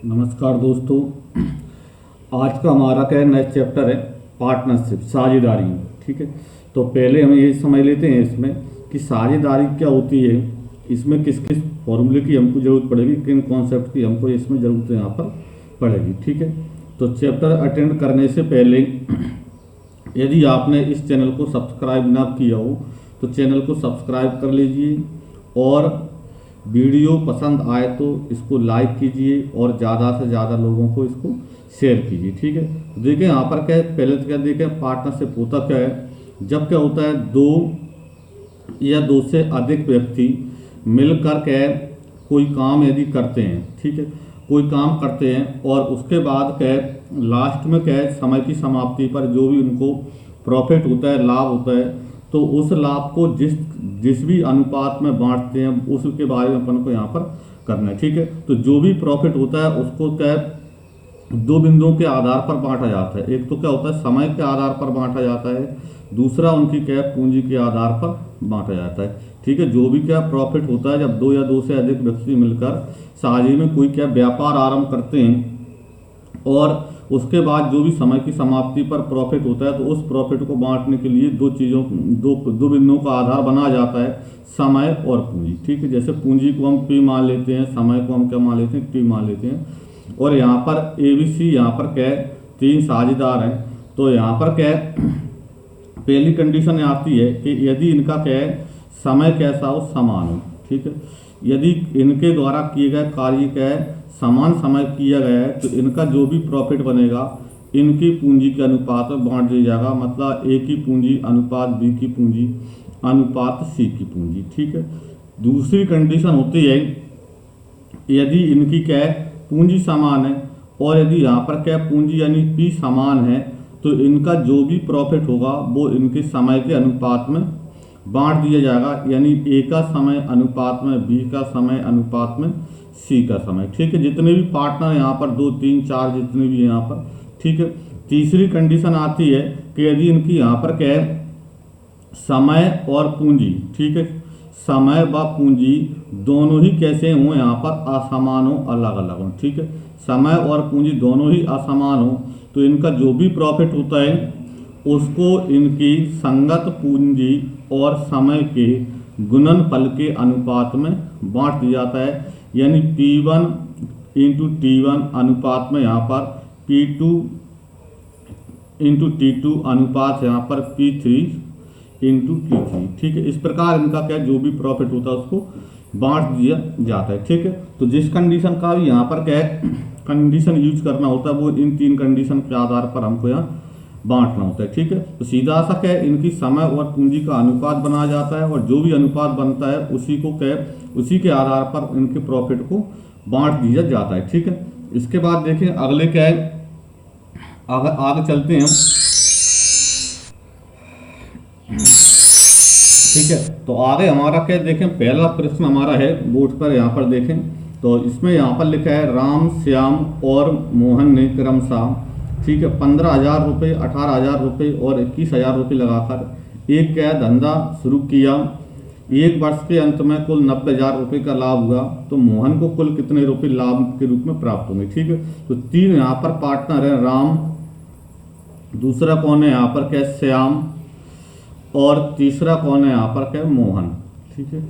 नमस्कार दोस्तों। आज का हमारा क्या नेक्स्ट चैप्टर है पार्टनरशिप, साझेदारी। ठीक है, तो पहले हम ये समझ लेते हैं इसमें कि साझेदारी क्या होती है, इसमें किस किस फॉर्मूले की हमको ज़रूरत पड़ेगी, किन कॉन्सेप्ट की हमको इसमें ज़रूरत यहाँ पर पड़ेगी। ठीक है, तो चैप्टर अटेंड करने से पहले यदि आपने इस चैनल को सब्सक्राइब ना किया हो तो चैनल को सब्सक्राइब कर लीजिए और वीडियो पसंद आए तो इसको लाइक कीजिए और ज़्यादा से ज़्यादा लोगों को इसको शेयर कीजिए। ठीक है, तो देखें यहाँ पर क्या है, पहले तो क्या देखें पार्टनरशिप होता क्या है। जब क्या होता है, दो या दो से अधिक व्यक्ति मिलकर क्या कोई काम यदि करते हैं, ठीक है, कोई काम करते हैं और उसके बाद क्या लास्ट में क्या समय की समाप्ति पर जो भी उनको प्रॉफिट होता है, लाभ होता है, तो उस लाभ को जिस जिस भी अनुपात में बांटते हैं उसके बारे में अपन को यहाँ पर करना है। ठीक है, तो जो भी प्रॉफिट होता है उसको क्या दो बिंदुओं के आधार पर बांटा जाता है। एक तो क्या होता है समय के आधार पर बांटा जाता है, दूसरा उनकी क्या पूंजी के आधार पर बांटा जाता है। ठीक है, जो भी क्या प्रॉफिट होता है जब दो या दो से अधिक व्यक्ति मिलकर साझे में कोई क्या व्यापार आरंभ करते हैं और उसके बाद जो भी समय की समाप्ति पर प्रॉफिट होता है तो उस प्रॉफिट को बांटने के लिए दो बिंदुओं का आधार बना जाता है, समय और पूंजी। ठीक है, जैसे पूंजी को हम पी मान लेते हैं, समय को हम क्या मान लेते हैं, टी मान लेते हैं। और यहाँ पर ABC यहाँ पर क्या है, तीन साझेदार हैं। तो यहाँ पर क्या है, पहली कंडीशन आती है कि यदि इनका क्या है समय कैसा हो, समान हो। ठीक है, यदि इनके द्वारा किए गए कार्य क्या है समान समय किया गया है तो इनका जो भी प्रॉफिट बनेगा इनकी पूंजी के अनुपात में बांट दिया जाएगा। मतलब A की पूंजी अनुपात B की पूंजी अनुपात C की पूंजी। ठीक है, दूसरी कंडीशन होती है यदि इनकी क्या है पूंजी समान है और यदि यहाँ पर क्या पूंजी यानी P समान है तो इनका जो भी प्रॉफिट होगा वो इनके समय के अनुपात में बांट दिया जाएगा, यानी A का समय अनुपात में B का समय अनुपात में C का समय। ठीक है, जितने भी पार्टनर यहाँ पर 2 3 4 जितने भी यहाँ पर। ठीक है, तीसरी कंडीशन आती है कि यदि इनकी यहाँ पर क्या है समय और पूंजी, ठीक है, समय व पूंजी दोनों ही कैसे हों यहाँ पर असमान हो, अलग अलग हो। ठीक है, समय और पूंजी दोनों ही असमान हो तो इनका जो भी प्रॉफिट होता है उसको इनकी संगत पूंजी और समय के गुणनफल के अनुपात में बांट दिया जाता है, यानी P1 इंटू T1 अनुपात में यहाँ पर P2 इंटू T2 अनुपात यहाँ पर P3 इंटू T3। ठीक है, इस प्रकार इनका क्या जो भी प्रॉफिट होता है उसको बांट दिया जाता है। ठीक है, तो जिस कंडीशन का भी यहाँ पर क्या है कंडीशन यूज करना होता है वो इन तीन कंडीशन के आधार पर हमको यहाँ बांटना होता है। ठीक है, तो सीधा सा क्या इनकी समय और पूंजी का अनुपात बनाया जाता है और जो भी अनुपात बनता है उसी को क्या उसी के आधार पर इनके प्रॉफिट को बांट दिया जाता है। ठीक है, इसके बाद देखें अगले क्या है, आगे चलते हैं हम। ठीक है, तो आगे हमारा क्या देखें, पहला प्रश्न हमारा है बोर्ड पर, यहाँ पर देखें तो इसमें यहाँ पर लिखा है राम, श्याम और मोहन ने क्रमशः, ठीक है, 15,000 रुपये, 18,000 रुपये और 21,000 रुपये लगाकर एक क्या धंधा शुरू किया। एक वर्ष के अंत में कुल 90,000 रुपये का लाभ हुआ तो मोहन को कुल कितने रुपये लाभ के रूप में प्राप्त होंगे। ठीक है, तो तीन यहाँ पर पार्टनर है, राम, दूसरा कौन है यहाँ पर क्या श्याम और तीसरा कौन है यहाँ पर क्या मोहन। ठीक है,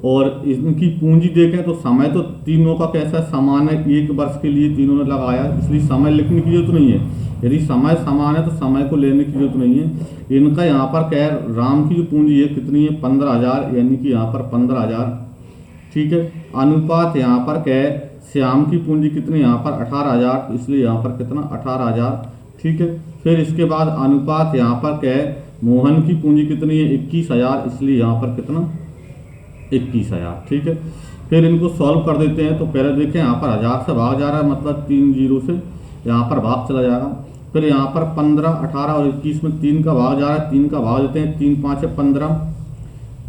और इनकी पूंजी देखें तो समय तो तीनों का कैसा समान है, एक वर्ष के लिए तीनों ने लगाया इसलिए समय लिखने की जरूरत नहीं है। यदि समय समान है तो समय को लेने की जरूरत नहीं है। इनका यहाँ पर क्या है, राम की जो पूंजी है कितनी है 15,000, यानी कि यहाँ पर 15,000। ठीक है, अनुपात यहाँ पर क्या है श्याम की पूंजी कितनी यहाँ पर 18,000, इसलिए यहाँ पर कितना 18,000। ठीक है, फिर इसके बाद अनुपात यहाँ पर क्या है मोहन की पूंजी कितनी है 21,000, इसलिए यहाँ पर कितना 21,000। ठीक है, फिर इनको सॉल्व कर देते हैं तो पहले देखें यहाँ पर 1000 से भाग जा रहा है, मतलब 3 जीरो से यहाँ पर भाग चला जाएगा। फिर यहाँ पर 15, 18 और 21 में 3 का भाग जा रहा है, 3 का भाग देते हैं, 3 5 है 15,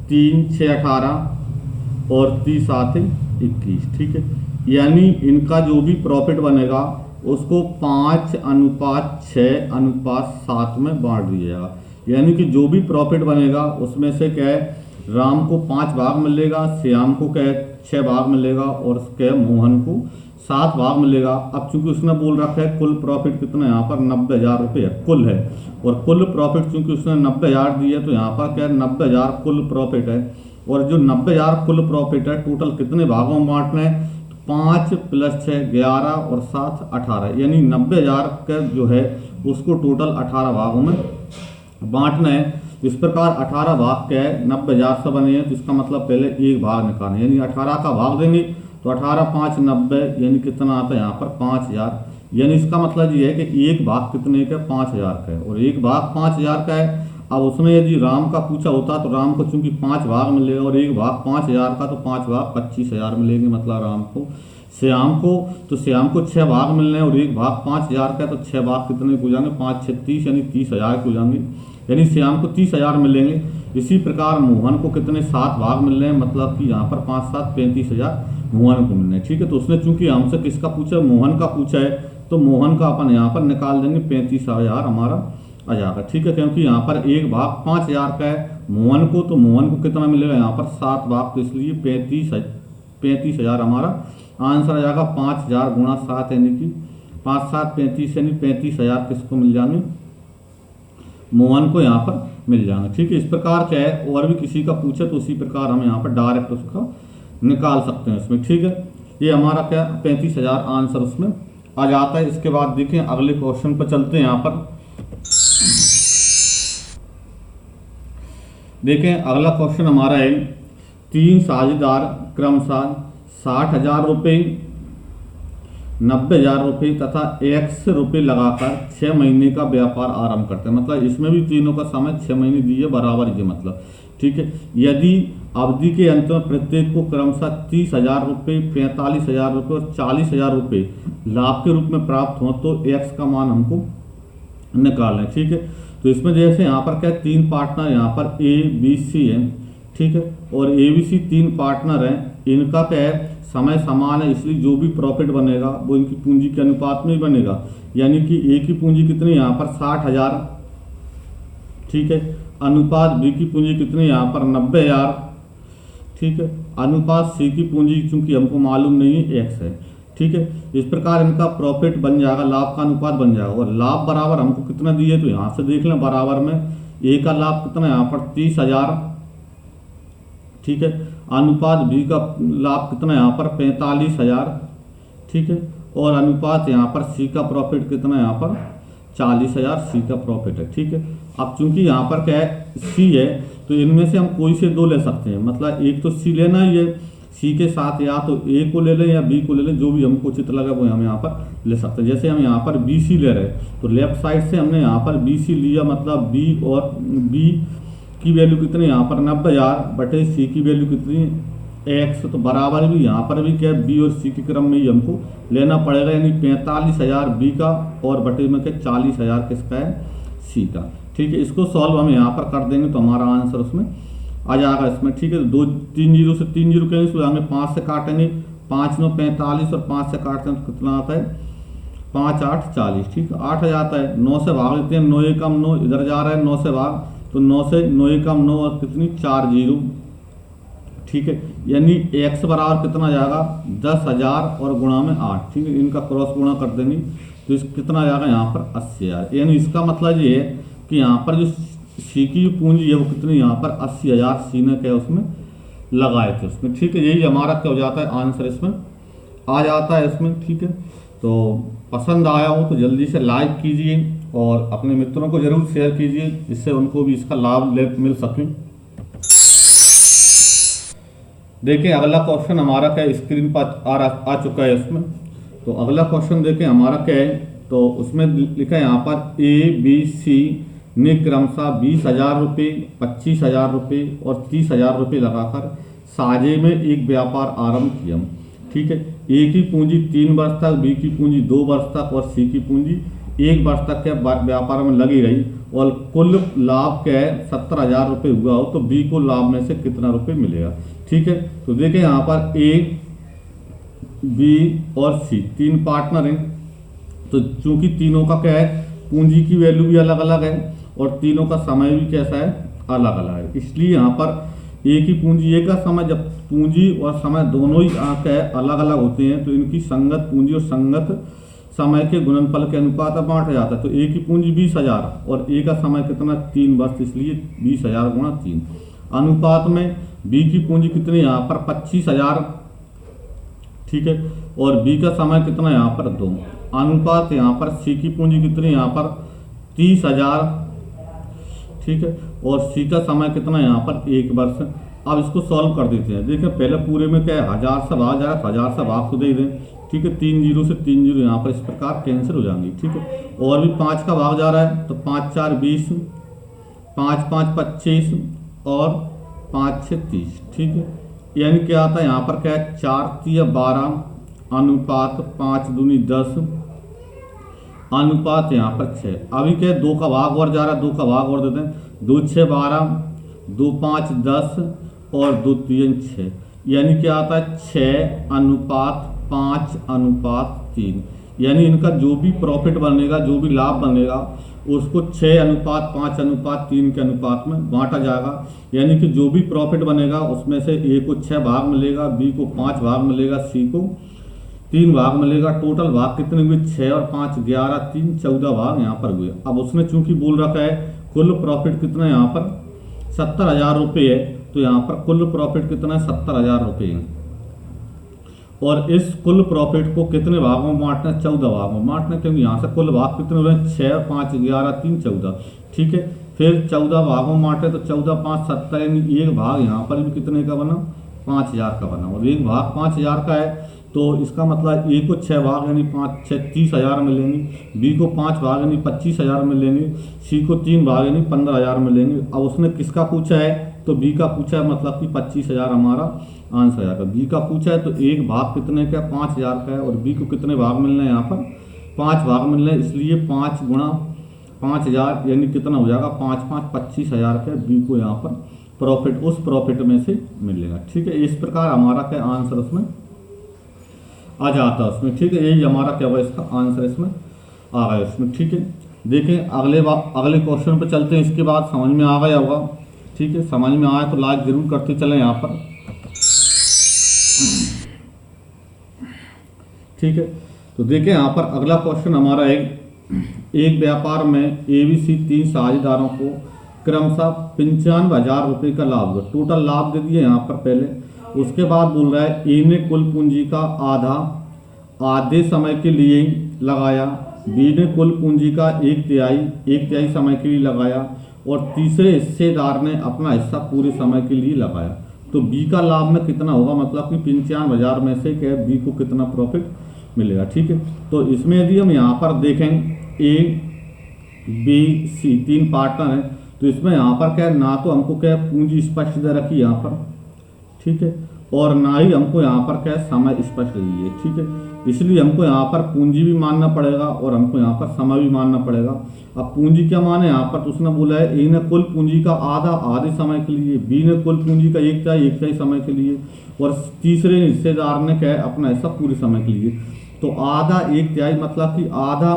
3 6 18 और 30 7 21। ठीक है, यानी इनका जो भी प्रॉफिट बनेगा उसको 5:6:7 में बांट दिया जाएगा, यानी कि जो भी प्रॉफिट बनेगा उसमें से क्या है राम को 5 भाग मिलेगा, श्याम को क्या 6 भाग मिलेगा और क्या मोहन को 7 भाग मिलेगा। अब चूंकि उसने बोल रखा है कुल प्रॉफिट कितना यहाँ पर 90,000 रुपये कुल है, और कुल प्रॉफिट चूंकि उसने 90,000 दी है तो यहाँ पर क्या है 90,000 कुल प्रॉफिट है। और जो 90,000 कुल प्रॉफिट है टोटल कितने भागों में बांटना है, 5 + 6 11 और 7 18, यानी 90,000 का जो है उसको टोटल 18 भागों में बांटना है। इस प्रकार 18 भाग क्या है 90,000 से बने हैं, तो इसका मतलब पहले एक भाग निकालें, यानी 18 का भाग देंगे तो 18 5 90, यानी कितना आता है यहाँ पर 5,000। यानी इसका मतलब ये है कि एक भाग कितने का 5,000 का है, और एक भाग 5,000 का है। अब उसमें यदि राम का पूछा होता तो राम को चूंकि 5 भाग मिलेगा और एक भाग 5,000 का, तो 5 भाग 25,000 मिलेंगे, मतलब राम को। श्याम को तो श्याम को 6 भाग मिलने हैं और एक भाग 5,000 का है, तो 6 भाग कितने हो जाएंगे 5 6 30, यानी 30,000 हो जाएंगे, यानी श्याम को 30,000 मिलेंगे। इसी प्रकार मोहन को कितने 7 भाग मिल रहे हैं, मतलब कि यहाँ पर 5 7 35,000 मोहन को मिलने हैं। ठीक है, तो उसने चूंकि हमसे किसका पूछा, मोहन का पूछा है, तो मोहन का अपन यहाँ पर निकाल देंगे 35,000 हमारा आ जाएगा। ठीक है, क्योंकि यहाँ पर एक भाग 5,000 का है मोहन को, तो मोहन को कितना मिलेगा यहाँ पर 7 भाग, तो इसलिए 35,000 हमारा आंसर आ जाएगा। 5,000 × 7 यानी कि 5 7 35, यानी 35,000 किसको मिल जाएंगे, मोहन को यहाँ पर मिल जाएंगे। ठीक है, इस प्रकार क्या है और भी किसी का पूछे तो उसी प्रकार हम यहाँ पर डायरेक्ट उसका निकाल सकते हैं इसमें। ठीक है, ये हमारा क्या 35,000 आंसर उसमें आ जाता है। इसके बाद देखें अगले क्वेश्चन पर चलते हैं। यहाँ पर देखें अगला क्वेश्चन हमारा है, 3 साझेदार क्रमशः 60,000 रुपये, 90,000 रुपये तथा X रुपये लगाकर 6 महीने का व्यापार आरंभ करते हैं। मतलब इसमें भी तीनों का समय 6 महीने दिए बराबर ही, मतलब ठीक है। यदि अवधि के अंत में प्रत्येक को क्रमशः 30,000 रुपये, 45,000 रुपये और 40,000 रुपये लाभ के रूप में प्राप्त हो तो X का मान हमको निकालना है। ठीक है, तो इसमें जैसे यहाँ पर क्या 3 पार्टनर यहाँ पर ABC है, ठीक है, और ABC 3 पार्टनर हैं, इनका क्या है समय समान है, इसलिए जो भी प्रॉफिट बनेगा वो इनकी पूंजी के अनुपात में ही बनेगा। यानी कि A की पूंजी कितनी यहाँ पर 60,000, ठीक है, अनुपात B की पूंजी कितनी यहाँ पर 90,000, ठीक है, अनुपात C की पूंजी चूंकि हमको मालूम नहीं है X है। ठीक है, इस प्रकार इनका प्रॉफिट बन जाएगा, लाभ का अनुपात बन जाएगा। और लाभ बराबर हमको कितना दिए तो यहाँ से देख लें, बराबर में A का लाभ कितना यहाँ पर 30,000, ठीक है, अनुपात B का लाभ कितना यहाँ पर 45,000, ठीक है, और अनुपात यहाँ पर C का प्रॉफिट कितना यहाँ पर 40,000 C का प्रॉफिट है। ठीक है, अब चूंकि यहाँ पर क्या है C है तो इनमें से हम कोई से 2 ले सकते हैं, मतलब एक तो C लेना ही है, C के साथ या तो A को ले लें या B को ले लें, जो भी हमको उचित लगा वो हम यहाँ पर ले सकते हैं। जैसे हम यहाँ पर BC ले रहे हैं तो लेफ्ट साइड से हमने यहाँ पर BC लिया, मतलब B और B की वैल्यू कितनी यहाँ पर 90,000 बटे C की वैल्यू कितनी X, तो बराबर भी यहाँ पर भी क्या B और C के क्रम में ही हमको लेना पड़ेगा, यानी 45,000 B का और बटे में क्या 40,000 किसका है C का। ठीक है, इसको सॉल्व हम यहाँ पर कर देंगे तो हमारा आंसर उसमें आ जाएगा इसमें। ठीक है, 2 3 0 से 3 0 कैंसिल हो जाएंगे, 5 से काटेंगे 5 9 45 और 5 से काटते हैं तो कितना आता है 5 8 40। ठीक है, 8 आ जाता है, 9 से भाग लेते हैं, 9 एकम 9 इधर जा रहा है 9 से भाग, तो 9 से 9 एकम 9 और कितनी 4 0। ठीक है, यानी X बराबर कितना जाएगा 10,000 और गुणा में 8। ठीक है, इनका क्रॉस गुणा कर देंगे तो इस कितना जाएगा यहाँ पर 80,000। यानी इसका मतलब ये है कि यहाँ पर जो C की पूंजी है वो कितनी यहाँ पर 80,000 C ने क्या उसमें लगाए थे उसमें। ठीक है, यही हमारा क्या हो जाता है आंसर इसमें आ जाता है इसमें। ठीक है, तो पसंद आया हो तो जल्दी से लाइक कीजिए और अपने मित्रों को जरूर शेयर कीजिए, जिससे उनको भी इसका लाभ मिल सके। देखिए अगला क्वेश्चन हमारा क्या स्क्रीन पर आ चुका है इसमें। तो अगला क्वेश्चन देखें हमारा क्या है, तो उसमें लिखा है यहाँ पर ABC ने क्रमशः 20,000 रुपये, 25,000 रुपये और 30,000 रुपये लगाकर साझे में एक व्यापार आरंभ किया। ठीक है, A की पूंजी 3 वर्ष तक, B की पूंजी 2 वर्ष तक और C की पूंजी 1 वर्ष तक के व्यापार में लगी रही और कुल लाभ क्या है 70,000 रुपये हुआ हो तो B को लाभ में से कितना रुपये मिलेगा। ठीक है, तो देखिए यहाँ पर A, B और C 3 पार्टनर हैं, तो चूंकि तीनों का क्या है पूंजी की वैल्यू भी अलग अलग है और तीनों का समय भी कैसा है अलग अलग है, इसलिए यहाँ पर A की पूंजी A का समय जब पूंजी और समय दोनों ही क्या है अलग अलग होते हैं, तो इनकी संगत पूंजी और संगत समय के गुणनफल के अनुपात में बांटा जाता है। तो ए की पूंजी 20,000 और ए का समय कितना 3 वर्ष, इसलिए 20,000 गुणा 3। अनुपात में बी की पूंजी कितनी यहाँ पर 25,000, ठीक है, और बी का समय कितना यहाँ पर 2। अनुपात यहाँ पर सी की पूंजी कितनी यहाँ पर 30,000, ठीक है, और सी का समय कितना यहाँ पर 1 वर्ष। अब इसको सॉल्व कर देते हैं। देखिए पहले पूरे में क्या है 1000 से भाग जा रहा है, 1000 से भाग तो दे दें, ठीक है, 3 जीरो से 3 जीरो यहाँ पर इस प्रकार कैंसिल हो जाएंगी, ठीक है। और भी 5 का भाग जा रहा है, तो 5 4 20, 5 5 25 और 5 6 30, ठीक है। यानी क्या आता है यहाँ पर क्या है 4 3 12 अनुपात 5 दूनी 10 अनुपात यहाँ पर 6। अभी क्या है 2 का भाग और जा रहा है, 2 का भाग और देते हैं, 2 6 12, 2 5 10 और 2 3 6। यानी क्या आता है 6 अनुपात 5 अनुपात 3। यानी इनका जो भी प्रॉफिट बनेगा, जो भी लाभ बनेगा, उसको 6 अनुपात 5 अनुपात 3 के अनुपात में बांटा जाएगा। यानी कि जो भी प्रॉफिट बनेगा उसमें से ए को 6 भाग मिलेगा, बी को 5 भाग मिलेगा, सी को 3 भाग मिलेगा। टोटल भाग कितने हुए 6 और 5 11 3 14 भाग यहाँ पर हुए। अब उसने चूंकि बोल रखा है कुल प्रॉफिट कितना यहाँ पर 70,000 रुपये है, तो यहाँ पर कुल प्रॉफिट कितना है 70,000 रुपये है। और इस कुल प्रॉफिट को कितने भागों में बांटना है 14 भागों में बांटना, क्योंकि यहाँ से कुल भाग कितने हो रहे हैं 6 5 11 3 14, ठीक है। फिर 14 भागों में बांटे तो 14 5 70, यानी एक भाग यहाँ पर भी कितने का बना 5,000 का बना, और एक भाग 5,000 का है। तो इसका मतलब ए को 6 भाग यानी 5 6 30,000 मिलेंगे, बी को 5 भाग यानी 25,000 मिलेंगे, सी को 3 भाग यानी 15,000 मिलेंगे। अब उसने किसका पूछा है, तो बी का पूछा है, मतलब कि 25,000 हमारा आंसर आएगा। बी का पूछा है तो एक भाग कितने का 5,000 का है, और बी को कितने भाग मिलना है यहाँ पर 5 भाग मिलना है, इसलिए 5 गुणा 5,000 यानी कितना हो जाएगा 5 5 25,000 का बी को यहाँ पर प्रॉफिट उस प्रॉफिट में से मिलेगा, ठीक है। इस प्रकार हमारा क्या आंसर उसमें आ जाता है उसमें, ठीक है। यही हमारा क्या हुआ इसका आंसर इसमें आ गया उसमें, ठीक है। देखें अगले क्वेश्चन पर चलते हैं, इसके बाद समझ में आ गया होगा, ठीक है। समझ में आया तो लाइक जरूर करते चलें यहाँ पर, ठीक है। तो देखें यहाँ पर अगला क्वेश्चन हमारा एक व्यापार में ABC 3 साझेदारों को क्रमशः 95,000 रुपये का लाभ हुआ। टोटल लाभ दे दिए यहाँ पर पहले, उसके बाद बोल रहा है ए ने कुल पूंजी का आधे समय के लिए लगाया, बी ने कुल पूंजी का एक तिहाई समय के लिए लगाया, और तीसरे हिस्सेदार ने अपना हिस्सा पूरे समय के लिए लगाया। तो बी का लाभ में कितना होगा, मतलब कि 95,000 में से क्या बी को कितना प्रॉफिट मिलेगा, ठीक है। तो इसमें यदि हम यहाँ पर देखें ए बी सी 3 पार्टनर हैं, तो इसमें यहाँ पर क्या है ना तो हमको क्या पूंजी स्पष्ट दे रखी यहाँ पर, ठीक है, और ना ही हमको यहाँ पर क्या समय स्पष्ट दी है, ठीक है। इसलिए हमको यहाँ पर पूंजी भी मानना पड़ेगा और हमको यहाँ पर समय भी मानना पड़ेगा। अब पूंजी क्या माने यहाँ पर, तो उसने बोला है ए ने कुल पूंजी का आधे समय के लिए, बी ने कुल पूंजी का एक तिहाई समय के लिए, और तीसरे हिस्सेदार ने क्या है अपना हिस्सा पूरे समय के लिए। तो आधा एक तिहाई मतलब कि आधा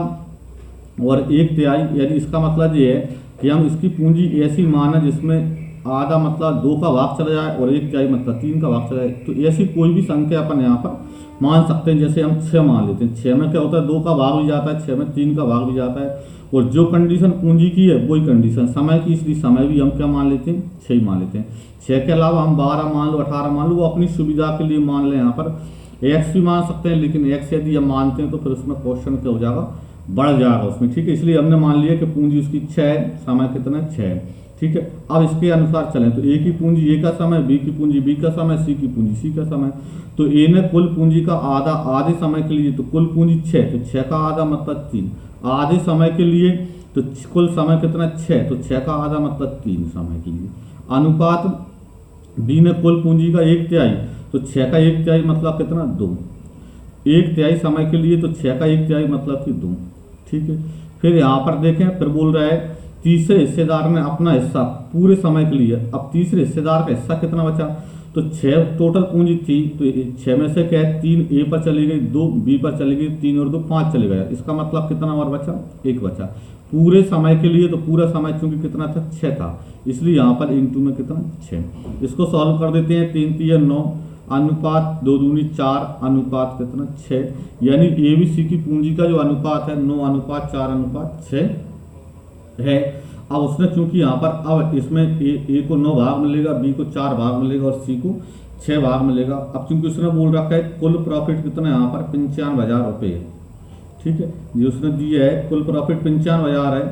और एक तिहाई, यानी इसका मतलब ये है कि हम इसकी पूंजी ऐसी माने जिसमें आधा मतलब 2 का भाग चला जाए और एक तिहाई मतलब 3 का भाग चला जाए। तो ऐसी कोई भी संख्या अपन यहाँ पर मान सकते हैं, जैसे हम 6 मान लेते हैं। 6 में क्या होता है 2 का भाग भी जाता है, 6 में 3 का भाग भी जाता है, और जो कंडीशन पूंजी की है वही कंडीशन समय की, इसलिए समय भी हम क्या मान लेते हैं 6 मान लेते हैं। 6 के अलावा हम 12 मान लो 18 मान लो, वो अपनी सुविधा के लिए मान लें। यहाँ पर एक्स भी मान सकते हैं, लेकिन एक्स यदि हम मानते हैं तो फिर उसमें क्वेश्चन क्या हो जाएगा बढ़ जाएगा उसमें, ठीक है। इसलिए हमने मान लिया कि पूंजी उसकी 6 है, समय कितना है 6 है, ठीक है। अब इसके अनुसार चलें तो ए की पूंजी ए का समय, बी की पूंजी बी का समय, सी की पूंजी सी का समय। तो ए ने कुल पूंजी का आधे समय के लिए, तो कुल पूंजी 6, तो 6 का आधा मतलब 3, आधे समय के लिए तो कुल समय कितना 6, तो 6 का आधा मतलब 3 समय के लिए। अनुपात बी ने कुल पूंजी का एक तिहाई, तो 6 का एक तिहाई मतलब कितना 2, एक तिहाई समय के लिए, तो 6 का एक तिहाई मतलब कि 2, ठीक है। फिर यहाँ पर देखें, फिर बोल रहा है तीसरे हिस्सेदार ने अपना हिस्सा पूरे समय के लिए। अब तीसरे हिस्सेदार का हिस्सा कितना बचा, तो 6 टोटल पूंजी थी, तो 6 में से क्या है 3 ए पर चली गई, 2 बी पर चली गई, 3 और 2 5 चले गया। इसका मतलब कितना और बचा 1 बचा। पूरे समय के लिए, तो पूरा समय चूंकि कितना था 6 था, इसलिए यहाँ पर इंटू में कितना 6। इसको सॉल्व कर देते हैं, 3 3 9 अनुपात 2 दूनी 4 अनुपात कितना 6, यानी ABC की पूंजी का जो अनुपात है 9 अनुपात 4 अनुपात 6 है। अब उसने चूंकि यहाँ पर अब इसमें ए को 9 भाग मिलेगा, बी को 4 भाग मिलेगा और सी को 6 भाग मिलेगा। अब चूंकि उसने बोल रखा है कुल प्रॉफिट कितना यहाँ पर 95,000 रुपये है, ठीक है, ये उसने दिया है कुल प्रॉफिट 95,000 है,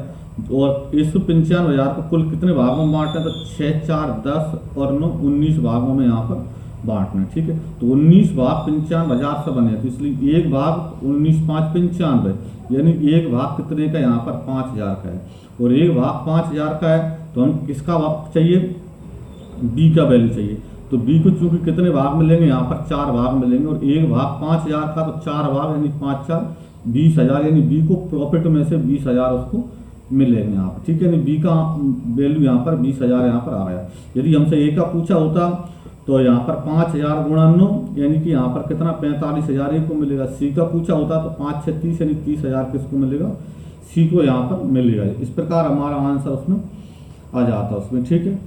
और इस 95,000 को कुल कितने भागों में बांटना है, तो 6 4 10 और 9 19 भागों में यहाँ पर बांटना है, ठीक है। तो 19 भाग 95,000 से बने, तो इसलिए 1 भाग 19 5 95, यानी 1 भाग कितने का यहाँ पर 5,000 का है, और 1 भाग 5,000 का है, तो हम किसका भाग चाहिए, बी का वैल्यू चाहिए। तो बी को चूंकि कितने भाग मिलेंगे, यहाँ पर 4 भाग मिलेंगे, और 1 भाग 5,000 का, तो 4 भाग यानी 5 4 20,000, यानी बी को प्रॉफिट में से 20,000 उसको मिलेंगे यहाँ पर, ठीक है। यानी बी का वैल्यू यहाँ पर 20,000 यहाँ पर आ गया। यदि हमसे ए का पूछा होता तो यहाँ पर 5,000 गुणा 9, यानी कि यहाँ पर कितना 45,000 ए को मिलेगा। सी का पूछा होता तो 5 6 30, यानी 30,000 किसको मिलेगा, सी को यहाँ पर मिलेगा। इस प्रकार हमारा आंसर उसमें आ जाता है उसमें, ठीक है।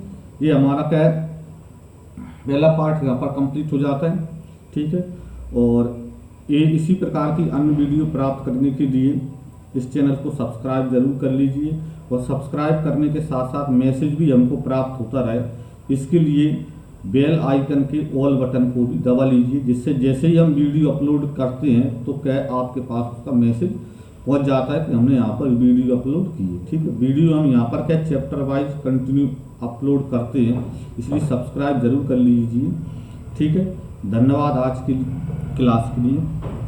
ये हमारा क्या है, पहला पार्ट यहाँ पर कंप्लीट हो जाता है, ठीक है। और ये इसी प्रकार की अन्य वीडियो प्राप्त करने के लिए इस चैनल को सब्सक्राइब जरूर कर लीजिए, और सब्सक्राइब करने के साथ साथ मैसेज भी हमको प्राप्त होता रहे, इसके लिए बेल आइकन के ऑल बटन को भी दबा लीजिए, जिससे जैसे ही हम वीडियो अपलोड करते हैं तो क्या आपके पास उसका मैसेज पहुंच जाता है कि हमने यहाँ पर वीडियो अपलोड की है, ठीक है। वीडियो हम यहाँ पर क्या चैप्टर वाइज कंटिन्यू अपलोड करते हैं, इसलिए सब्सक्राइब जरूर कर लीजिए, ठीक है। धन्यवाद आज की क्लास के लिए।